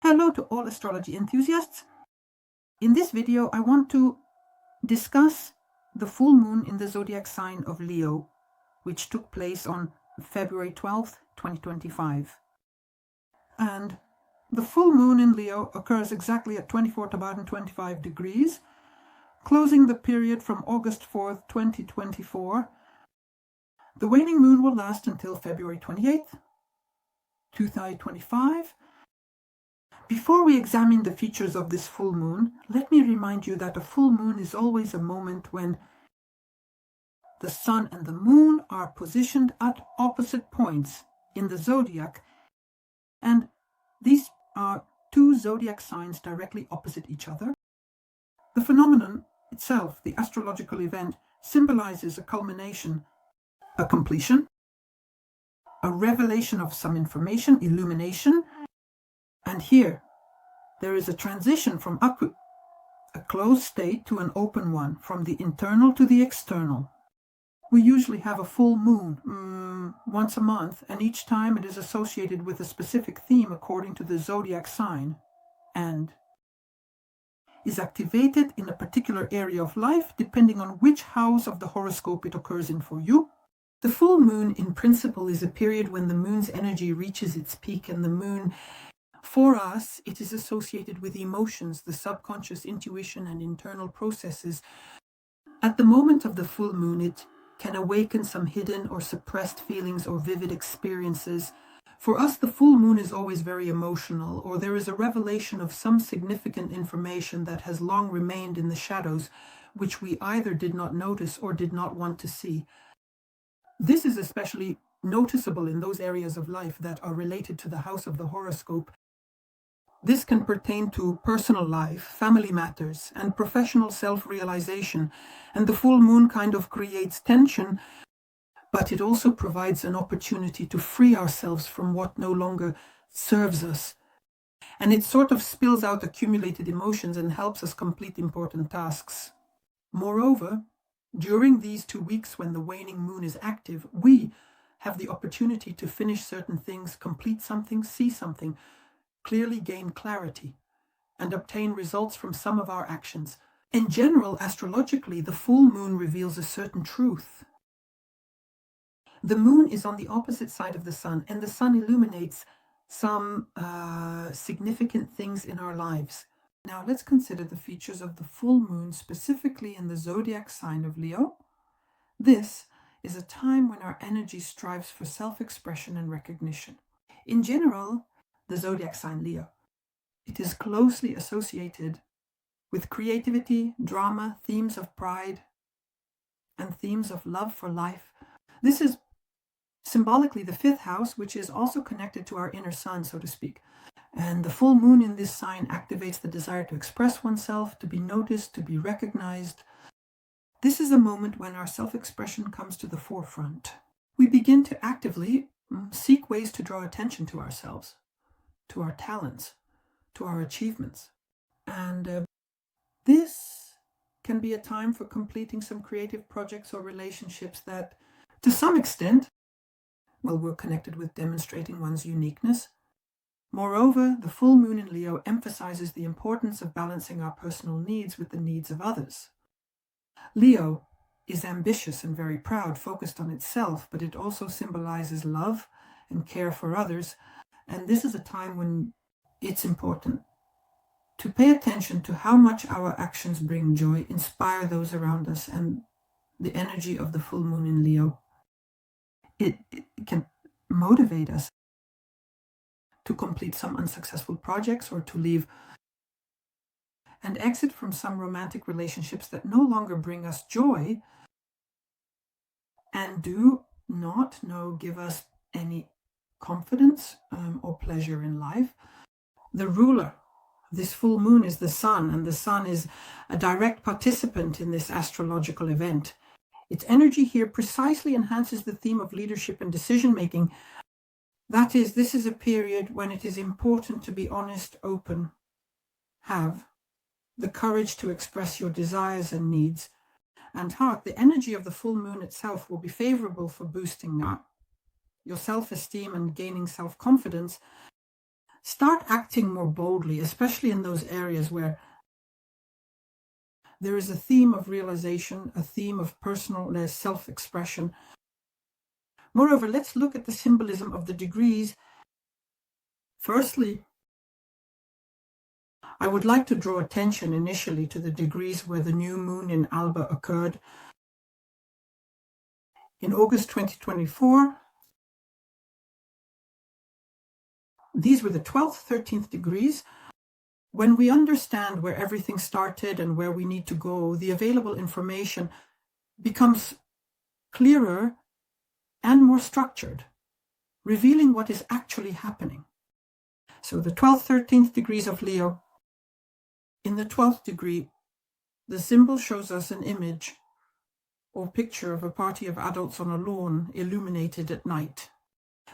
Hello to all astrology enthusiasts. In this video, I want to discuss the full moon in the zodiac sign of Leo, which took place on February 12th, 2025. And the full moon in Leo occurs exactly at 24:25 degrees, closing the period from August 4th, 2024. The waning moon will last until February 28th, 2025. Before we examine the features of this full moon, let me remind you that a full moon is always a moment when the sun and the moon are positioned at opposite points in the zodiac, and these are two zodiac signs directly opposite each other. The phenomenon itself, the astrological event, symbolizes a culmination, a completion, a revelation of some information, illumination. And here, there is a transition from a closed state to an open one, from the internal to the external. We usually have a full moon once a month, and each time it is associated with a specific theme according to the zodiac sign, and is activated in a particular area of life depending on which house of the horoscope it occurs in for you. The full moon, in principle, is a period when the moon's energy reaches its peak, and the moon, for us, it is associated with emotions, the subconscious intuition and internal processes. At the moment of the full moon, it can awaken some hidden or suppressed feelings or vivid experiences. For us, the full moon is always very emotional, or there is a revelation of some significant information that has long remained in the shadows, which we either did not notice or did not want to see. This is especially noticeable in those areas of life that are related to the house of the horoscope. This can pertain to personal life, family matters, and professional self-realization, and the full moon kind of creates tension, but it also provides an opportunity to free ourselves from what no longer serves us. And it sort of spills out accumulated emotions and helps us complete important tasks. Moreover, during these 2 weeks when the waning moon is active, we have the opportunity to finish certain things, complete something, see something, clearly gain clarity, and obtain results from some of our actions. In general, astrologically, the full moon reveals a certain truth. The moon is on the opposite side of the sun, and the sun illuminates some significant things in our lives. Now let's consider the features of the full moon, specifically in the zodiac sign of Leo. This is a time when our energy strives for self-expression and recognition. In general, the zodiac sign Leo, it is closely associated with creativity, drama, themes of pride, and themes of love for life. This is symbolically the fifth house, which is also connected to our inner sun, so to speak. And the full moon in this sign activates the desire to express oneself, to be noticed, to be recognized. This is a moment when our self-expression comes to the forefront. We begin to actively seek ways to draw attention to ourselves, to our talents, to our achievements. And this can be a time for completing some creative projects or relationships that, to some extent, we're connected with demonstrating one's uniqueness. Moreover, the full moon in Leo emphasizes the importance of balancing our personal needs with the needs of others. Leo is ambitious and very proud, focused on itself, but it also symbolizes love and care for others. And this is a time when it's important to pay attention to how much our actions bring joy, inspire those around us, and the energy of the full moon in Leo. It can motivate us to complete some unsuccessful projects or to leave and exit from some romantic relationships that no longer bring us joy and do not give us any confidence or pleasure in life. The ruler, this full moon, is the sun, and the sun is a direct participant in this astrological event. Its energy here precisely enhances the theme of leadership and decision-making. That is, this is a period when it is important to be honest, open, have the courage to express your desires and needs, and heart. The energy of the full moon itself will be favorable for boosting your self-esteem and gaining self-confidence. start acting more boldly, especially in those areas where there is a theme of realization, a theme of personal self-expression. Moreover, let's look at the symbolism of the degrees. Firstly, I would like to draw attention initially to the degrees where the new moon in Alba occurred in August 2024. These were the 12th, 13th degrees. When we understand where everything started and where we need to go, the available information becomes clearer and more structured, revealing what is actually happening. So the 12th, 13th degrees of Leo. In the 12th degree, the symbol shows us an image or picture of a party of adults on a lawn illuminated at night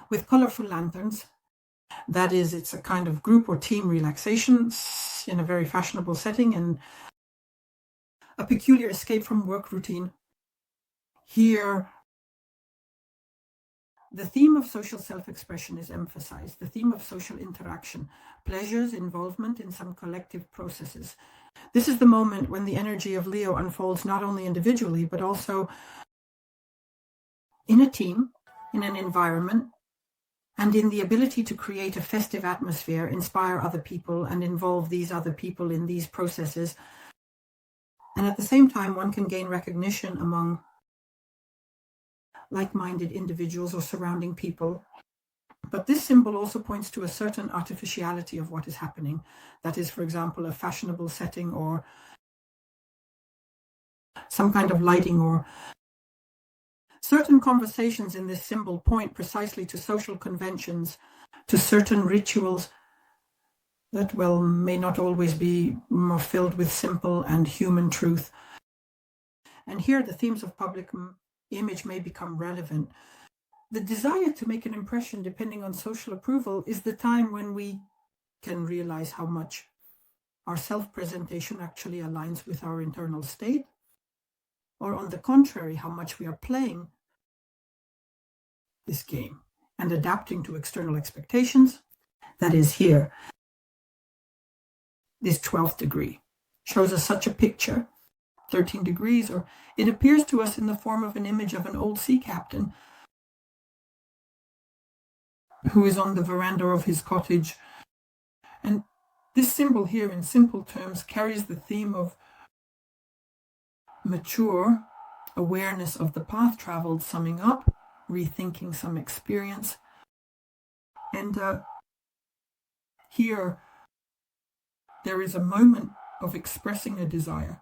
with colorful lanterns. That is, it's a kind of group or team relaxation in a very fashionable setting and a peculiar escape from work routine. Here, the theme of social self-expression is emphasized, the theme of social interaction, pleasures, involvement in some collective processes. This is the moment when the energy of Leo unfolds not only individually, but also in a team, in an environment, and in the ability to create a festive atmosphere, inspire other people, and involve these other people in these processes. And at the same time, one can gain recognition among like-minded individuals or surrounding people. But this symbol also points to a certain artificiality of what is happening. That is, for example, a fashionable setting or some kind of lighting, or certain conversations in this symbol point precisely to social conventions, to certain rituals that, well, may not always be more filled with simple and human truth. And here the themes of public image may become relevant. The desire to make an impression depending on social approval is the time when we can realize how much our self-presentation actually aligns with our internal state, or on the contrary, how much we are playing this game and adapting to external expectations. That is here. This 12th degree shows us such a picture. 13 degrees, or it appears to us in the form of an image of an old sea captain who is on the veranda of his cottage. And this symbol here, in simple terms, carries the theme of mature awareness of the path traveled, summing up, rethinking some experience. And here there is a moment of expressing a desire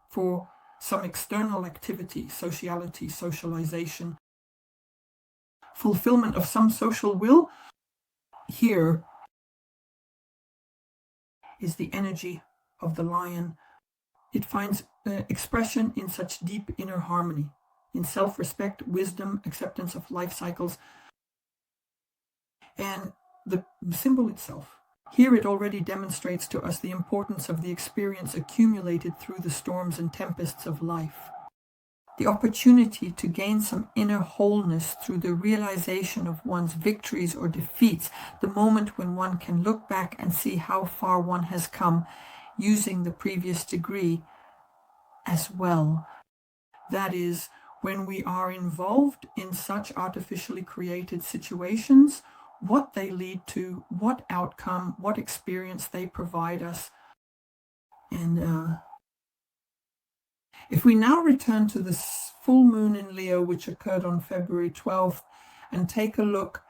for some external activity, sociality, socialization, fulfillment of some social will. Here is the energy of the lion. It finds expression in such deep inner harmony, in self-respect, wisdom, acceptance of life cycles. And the symbol itself, here it already demonstrates to us the importance of the experience accumulated through the storms and tempests of life. The opportunity to gain some inner wholeness through the realization of one's victories or defeats, the moment when one can look back and see how far one has come using the previous degree as well. That is, when we are involved in such artificially created situations, what they lead to, what outcome, what experience they provide us. And if we now return to this full moon in Leo, which occurred on February 12th, and take a look,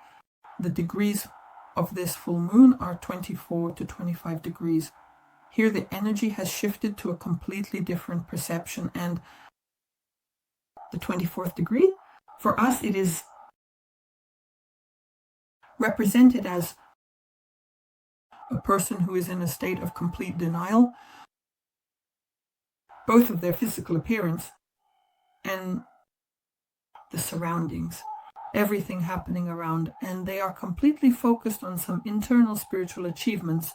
the degrees of this full moon are 24 to 25 degrees. Here the energy has shifted to a completely different perception, and the 24th degree, for us it is represented as a person who is in a state of complete denial, both of their physical appearance and the surroundings, everything happening around, and they are completely focused on some internal spiritual achievements.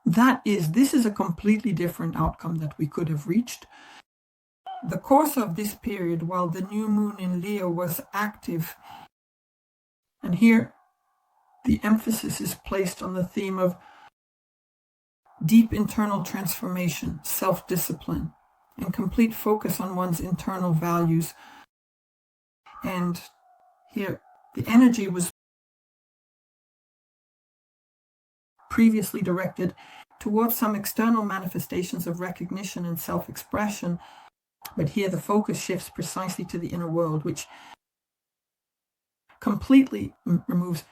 This is a completely different outcome that we could have reached. The course of this period, while the new moon in Leo was active, and here the emphasis is placed on the theme of deep internal transformation, self-discipline, and complete focus on one's internal values. And here, the energy was previously directed towards some external manifestations of recognition and self-expression, but here the focus shifts precisely to the inner world, which completely removes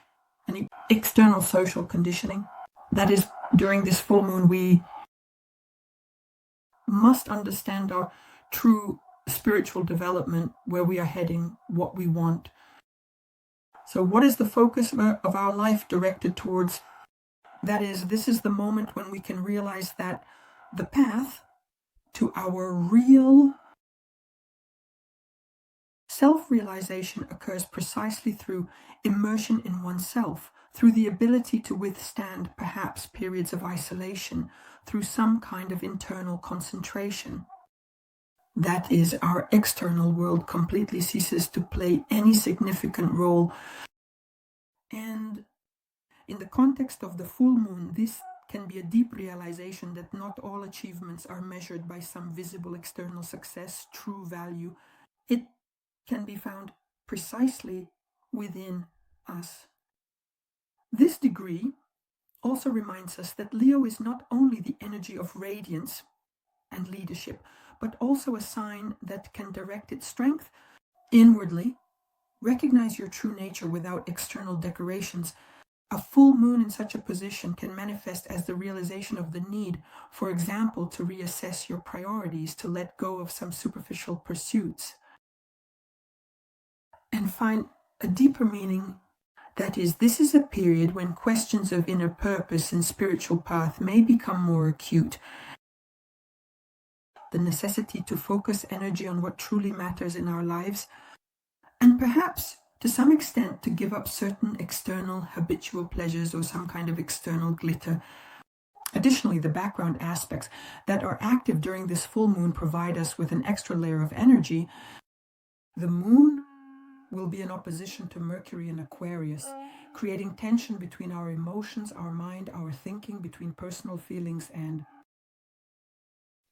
any external social conditioning. That is, during this full moon, we must understand our true spiritual development, where we are heading, what we want. So what is the focus of our life directed towards? That is, this is the moment when we can realize that the path to our real self-realization occurs precisely through immersion in oneself, through the ability to withstand perhaps periods of isolation, through some kind of internal concentration. That is, our external world completely ceases to play any significant role. And in the context of the full moon, this can be a deep realization that not all achievements are measured by some visible external success, true value. It can be found precisely within us. This degree also reminds us that Leo is not only the energy of radiance and leadership, but also a sign that can direct its strength inwardly. Recognize your true nature without external decorations. A full moon in such a position can manifest as the realization of the need, for example, to reassess your priorities, to let go of some superficial pursuits, and find a deeper meaning. That is, this is a period when questions of inner purpose and spiritual path may become more acute. The necessity to focus energy on what truly matters in our lives, and perhaps, to some extent, to give up certain external habitual pleasures or some kind of external glitter. Additionally, the background aspects that are active during this full moon provide us with an extra layer of energy. The moon will be in opposition to Mercury in Aquarius, creating tension between our emotions, our mind, our thinking, between personal feelings and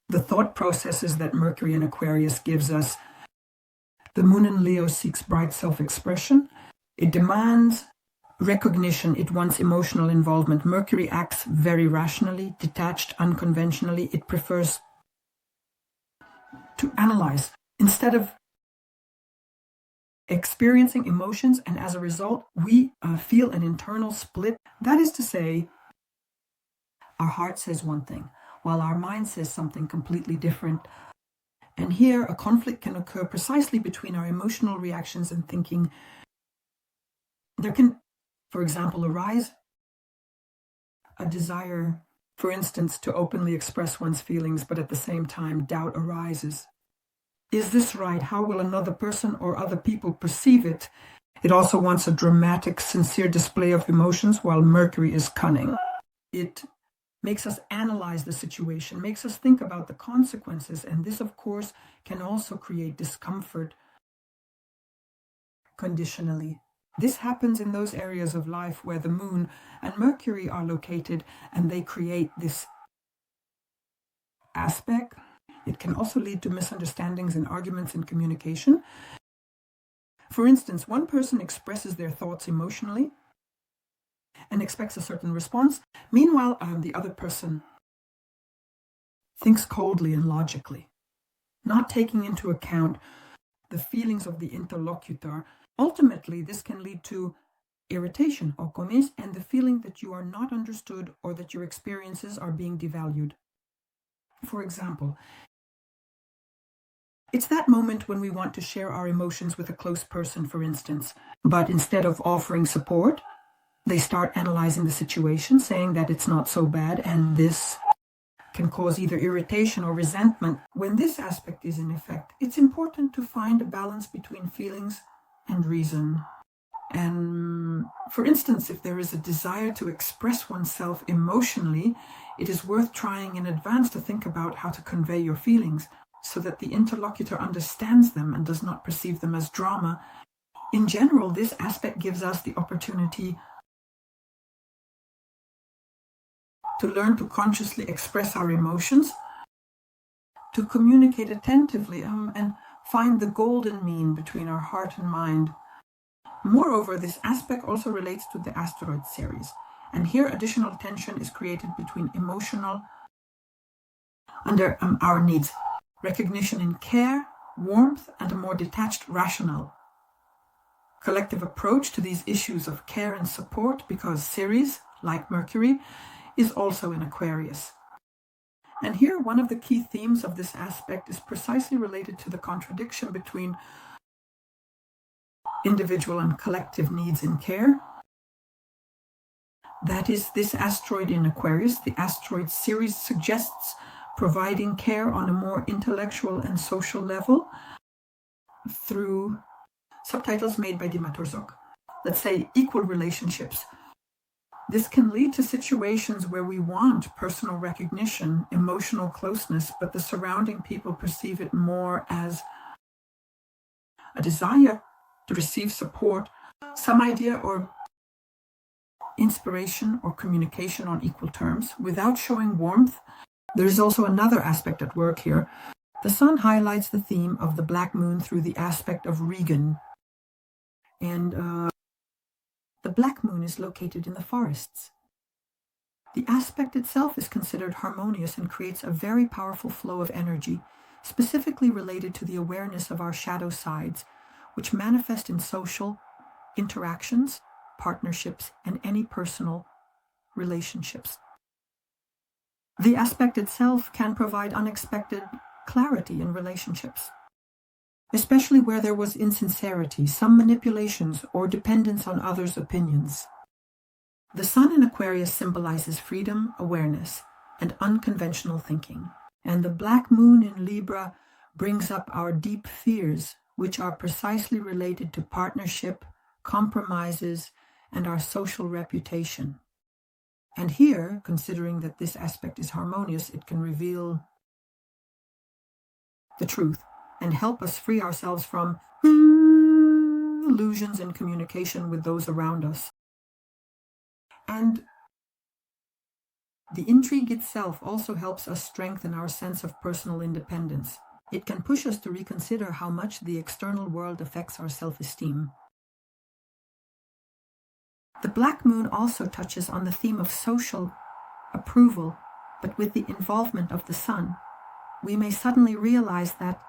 the thought processes that Mercury in Aquarius gives us. The moon in Leo seeks bright self-expression. It demands recognition. It wants emotional involvement. Mercury acts very rationally, detached, unconventionally. It prefers to analyze instead of experiencing emotions, and as a result, we feel an internal split. That is to say, our heart says one thing, while our mind says something completely different. And here, a conflict can occur precisely between our emotional reactions and thinking. There can, for example, arise a desire, for instance, to openly express one's feelings, but at the same time, doubt arises. Is this right? How will another person or other people perceive it? It also wants a dramatic, sincere display of emotions, while Mercury is cunning. It makes us analyze the situation, makes us think about the consequences, and this, of course, can also create discomfort conditionally. This happens in those areas of life where the moon and Mercury are located, and they create this aspect. It can also lead to misunderstandings and arguments in communication. For instance, one person expresses their thoughts emotionally and expects a certain response. Meanwhile, the other person thinks coldly and logically, not taking into account the feelings of the interlocutor. Ultimately, this can lead to irritation or comments and the feeling that you are not understood or that your experiences are being devalued. For example, it's that moment when we want to share our emotions with a close person, for instance, but instead of offering support, they start analyzing the situation, saying that it's not so bad, and this can cause either irritation or resentment. When this aspect is in effect, it's important to find a balance between feelings and reason. And for instance, if there is a desire to express oneself emotionally, it is worth trying in advance to think about how to convey your feelings so that the interlocutor understands them and does not perceive them as drama. In general, this aspect gives us the opportunity to learn to consciously express our emotions, to communicate attentively, and find the golden mean between our heart and mind. Moreover, this aspect also relates to the asteroid series, and here additional tension is created between emotional under our needs, recognition in care, warmth, and a more detached, rational, collective approach to these issues of care and support, because Ceres, like Mercury, is also in Aquarius. And here one of the key themes of this aspect is precisely related to the contradiction between individual and collective needs in care. That is, this asteroid in Aquarius, the asteroid series, suggests providing care on a more intellectual and social level through subtitles made by Dima Turzok. Let's say equal relationships. This can lead to situations where we want personal recognition, emotional closeness, but the surrounding people perceive it more as a desire to receive support, some idea or inspiration or communication on equal terms without showing warmth. There is also another aspect at work here. The sun highlights the theme of the black moon through the aspect of Regan. And the black moon is located in the forests. The aspect itself is considered harmonious and creates a very powerful flow of energy, specifically related to the awareness of our shadow sides, which manifest in social interactions, partnerships, and any personal relationships. The aspect itself can provide unexpected clarity in relationships, especially where there was insincerity, some manipulations, or dependence on others' opinions. The sun in Aquarius symbolizes freedom, awareness, and unconventional thinking, and the black moon in Libra brings up our deep fears, which are precisely related to partnership, compromises, and our social reputation. And here, considering that this aspect is harmonious, it can reveal the truth and help us free ourselves from illusions in communication with those around us. And the intrigue itself also helps us strengthen our sense of personal independence. It can push us to reconsider how much the external world affects our self-esteem. The black moon also touches on the theme of social approval, but with the involvement of the sun, we may suddenly realize that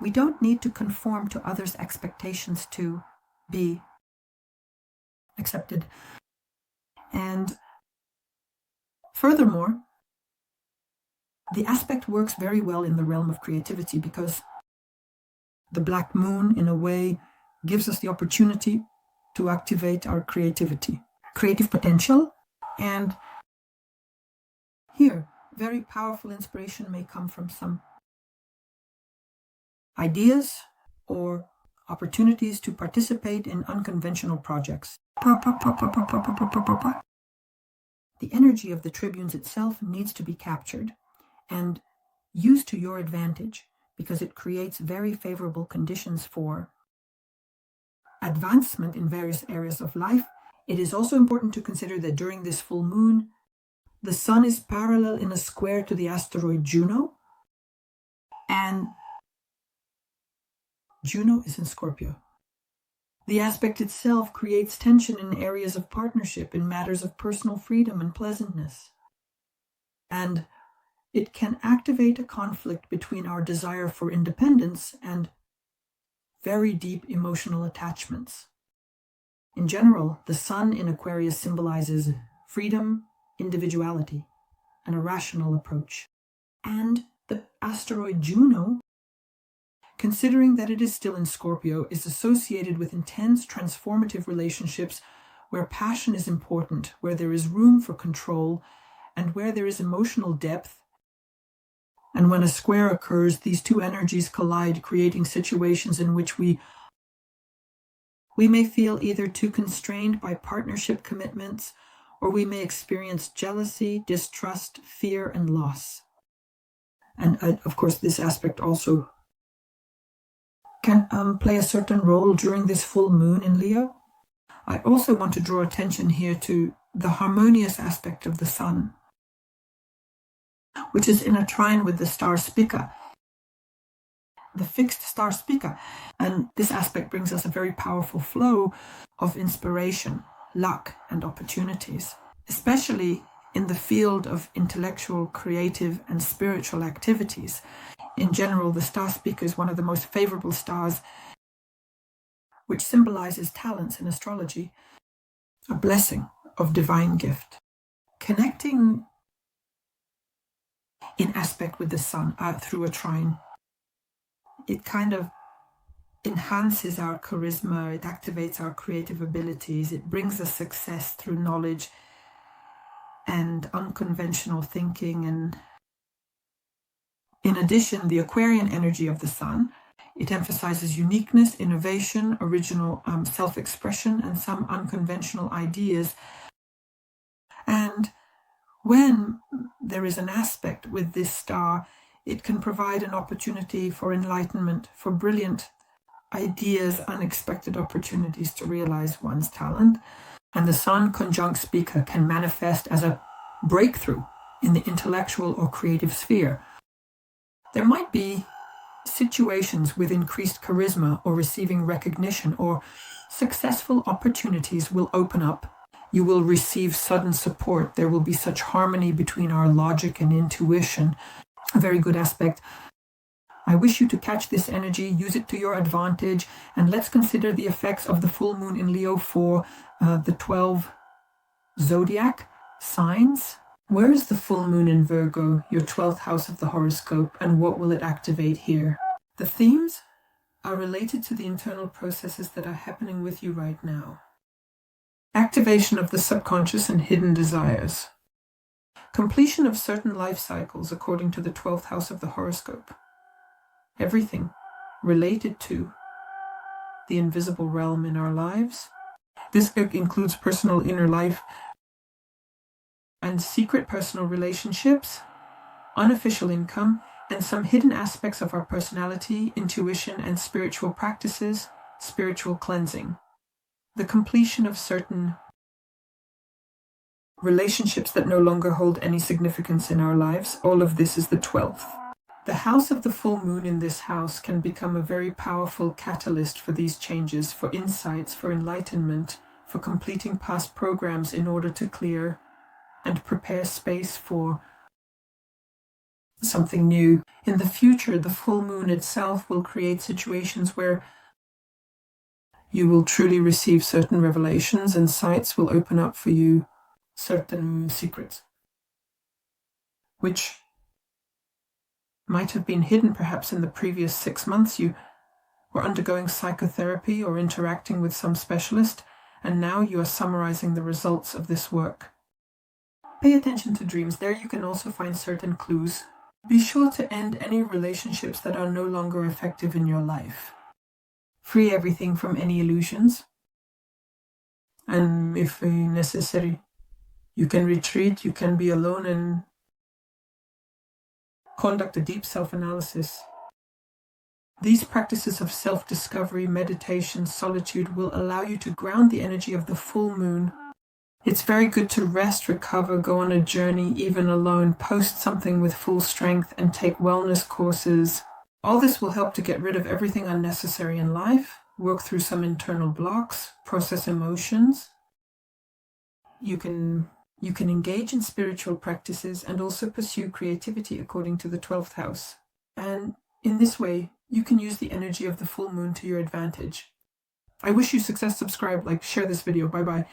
we don't need to conform to others' expectations to be accepted. And furthermore, the aspect works very well in the realm of creativity because the black moon, in a way, gives us the opportunity to activate our creativity, creative potential. And here, very powerful inspiration may come from some ideas or opportunities to participate in unconventional projects. The energy of the tribunes itself needs to be captured and used to your advantage because it creates very favorable conditions for advancement in various areas of life. It is also important to consider that during this full moon, the sun is parallel in a square to the asteroid Juno, and Juno is in Scorpio. The aspect itself creates tension in areas of partnership, in matters of personal freedom and pleasantness. And it can activate a conflict between our desire for independence and very deep emotional attachments. In general, the sun in Aquarius symbolizes freedom, individuality, and a rational approach. And the asteroid Juno, considering that it is still in Scorpio, is associated with intense transformative relationships where passion is important, where there is room for control, and where there is emotional depth. And when a square occurs, these two energies collide, creating situations in which we may feel either too constrained by partnership commitments, or we may experience jealousy, distrust, fear, and loss. And of course, this aspect also can play a certain role during this full moon in Leo. I also want to draw attention here to the harmonious aspect of the sun. which is in a trine with the star Spica, the fixed star Spica. And this aspect brings us a very powerful flow of inspiration, luck, and opportunities, especially in the field of intellectual, creative, and spiritual activities. In general, the star Spica is one of the most favorable stars, which symbolizes talents in astrology, a blessing of divine gift. Connecting in aspect with the sun through a trine, it kind of enhances our charisma, it activates our creative abilities, it brings us success through knowledge and unconventional thinking. And in addition, the Aquarian energy of the sun, it emphasizes uniqueness, innovation, original self-expression, and some unconventional ideas. And when there is an aspect with this star, it can provide an opportunity for enlightenment, for brilliant ideas, unexpected opportunities to realize one's talent. And the sun conjunct Spica can manifest as a breakthrough in the intellectual or creative sphere. There might be situations with increased charisma or receiving recognition, or successful opportunities will open up. You will receive sudden support. There will be such harmony between our logic and intuition. A very good aspect. I wish you to catch this energy, use it to your advantage, and let's consider the effects of the full moon in Leo for the 12 zodiac signs. Where is the full moon in Virgo, your 12th house of the horoscope, and what will it activate here? The themes are related to the internal processes that are happening with you right now. Activation of the subconscious and hidden desires. Completion of certain life cycles according to the 12th house of the horoscope. Everything related to the invisible realm in our lives. This includes personal inner life and secret personal relationships, unofficial income, and some hidden aspects of our personality, intuition, and spiritual practices, spiritual cleansing. The completion of certain relationships that no longer hold any significance in our lives. All of this is the 12th. The house of the full moon in this house can become a very powerful catalyst for these changes, for insights, for enlightenment, for completing past programs in order to clear and prepare space for something new. In the future, the full moon itself will create situations where you will truly receive certain revelations, and sights will open up for you certain secrets, which might have been hidden perhaps in the previous 6 months. You were undergoing psychotherapy or interacting with some specialist, and now you are summarizing the results of this work. Pay attention to dreams. There you can also find certain clues. Be sure to end any relationships that are no longer effective in your life. Free everything from any illusions. And if necessary, you can retreat, you can be alone and conduct a deep self-analysis. These practices of self-discovery, meditation, solitude will allow you to ground the energy of the full moon. It's very good to rest, recover, go on a journey, even alone, post something with full strength, and take wellness courses. All this will help to get rid of everything unnecessary in life, work through some internal blocks, process emotions. You can engage in spiritual practices and also pursue creativity according to the 12th house. And in this way, you can use the energy of the full moon to your advantage. I wish you success. Subscribe, like, share this video. Bye-bye.